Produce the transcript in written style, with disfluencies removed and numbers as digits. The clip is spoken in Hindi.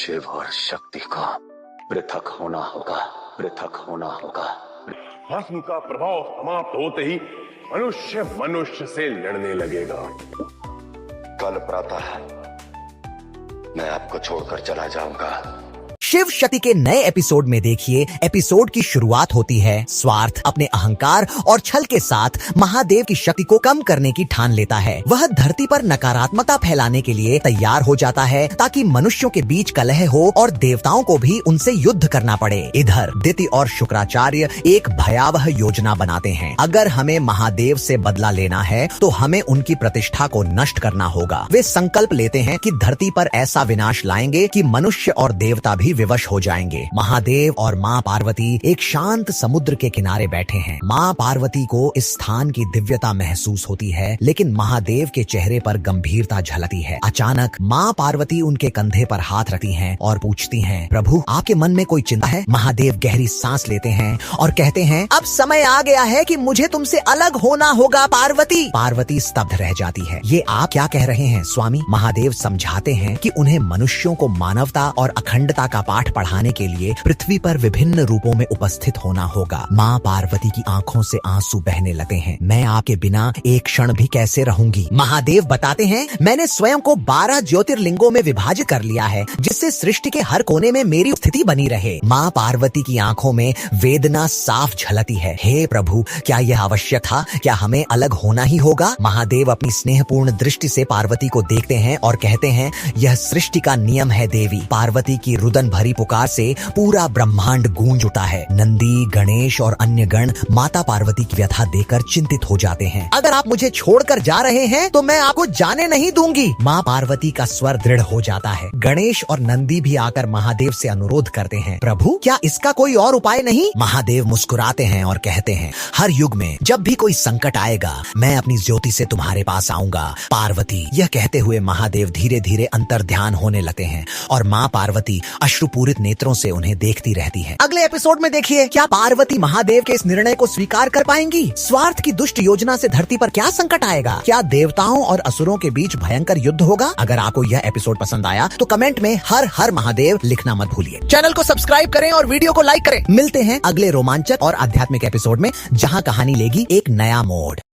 शिव और शक्ति को पृथक होना होगा, पृथक होना होगा। भस्म का प्रभाव समाप्त होते ही मनुष्य मनुष्य से लड़ने लगेगा। कल प्रातः मैं आपको छोड़कर चला जाऊंगा। शिव शक्ति के नए एपिसोड में देखिए, एपिसोड की शुरुआत होती है स्वार्थ, अपने अहंकार और छल के साथ महादेव की शक्ति को कम करने की ठान लेता है। वह धरती पर नकारात्मकता फैलाने के लिए तैयार हो जाता है ताकि मनुष्यों के बीच कलह हो और देवताओं को भी उनसे युद्ध करना पड़े। इधर दिति और शुक्राचार्य एक भयावह योजना बनाते हैं। अगर हमें महादेव से बदला लेना है तो हमें उनकी प्रतिष्ठा को नष्ट करना होगा। वे संकल्प लेते हैं कि धरती पर ऐसा विनाश लाएंगे कि मनुष्य और देवता भी विवश हो जाएंगे। महादेव और माँ पार्वती एक शांत समुद्र के किनारे बैठे हैं। माँ पार्वती को इस स्थान की दिव्यता महसूस होती है, लेकिन महादेव के चेहरे पर गंभीरता झलकती है। अचानक माँ पार्वती उनके कंधे पर हाथ रखती हैं और पूछती हैं, प्रभु आपके मन में कोई चिंता है? महादेव गहरी सांस लेते हैं और कहते हैं, अब समय आ गया है कि मुझे तुमसे अलग होना होगा पार्वती। पार्वती स्तब्ध रह जाती है। ये आप क्या कह रहे हैं स्वामी? महादेव समझाते हैं कि उन्हें मनुष्यों को मानवता और अखंडता का पाठ पढ़ाने के लिए पृथ्वी पर विभिन्न रूपों में उपस्थित होना होगा। माँ पार्वती की आंखों से आंसू बहने लगते हैं। मैं आपके बिना एक क्षण भी कैसे रहूंगी? महादेव बताते हैं, मैंने स्वयं को 12 ज्योतिर्लिंगों में विभाजित कर लिया है, जिससे सृष्टि के हर कोने में मेरी स्थिति बनी रहे। माँ पार्वती की आंखों में वेदना साफ झलकती है। हे प्रभु, क्या यह आवश्यक था? क्या हमें अलग होना ही होगा? महादेव अपनी स्नेहपूर्ण दृष्टि से पार्वती को देखते हैं और कहते हैं, यह सृष्टि का नियम है देवी। पार्वती की रुदन भरी पुकार से पूरा ब्रह्मांड गूंज उठा है। नंदी, गणेश और अन्य गण माता पार्वती की व्यथा देखकर चिंतित हो जाते हैं। अगर आप मुझे छोड़कर जा रहे हैं तो मैं आपको जाने नहीं दूंगी। माँ पार्वती का स्वर दृढ़ हो जाता है। गणेश और नंदी भी आकर महादेव से अनुरोध करते हैं, प्रभु क्या इसका कोई और उपाय नहीं? महादेव मुस्कुराते हैं और कहते हैं, हर युग में जब भी कोई संकट आएगा मैं अपनी ज्योति से तुम्हारे पास आऊंगा पार्वती। यह कहते हुए महादेव धीरे धीरे अंतर्ध्यान होने लगते हैं और माँ पार्वती अश्रुपूरित नेत्रों से उन्हें देखती रहती है। अगले एपिसोड में देखिए, क्या पार्वती महादेव के इस निर्णय को स्वीकार कर पाएंगी? स्वार्थ की दुष्ट योजना से धरती पर क्या संकट आएगा? क्या देवताओं और असुरों के बीच भयंकर युद्ध होगा? अगर आपको यह एपिसोड पसंद आया तो कमेंट में हर हर महादेव लिखना मत भूलिए। चैनल को सब्सक्राइब करें और वीडियो को लाइक करें। मिलते हैं अगले रोमांचक और आध्यात्मिक एपिसोड में, जहां कहानी लेगी एक नया मोड़।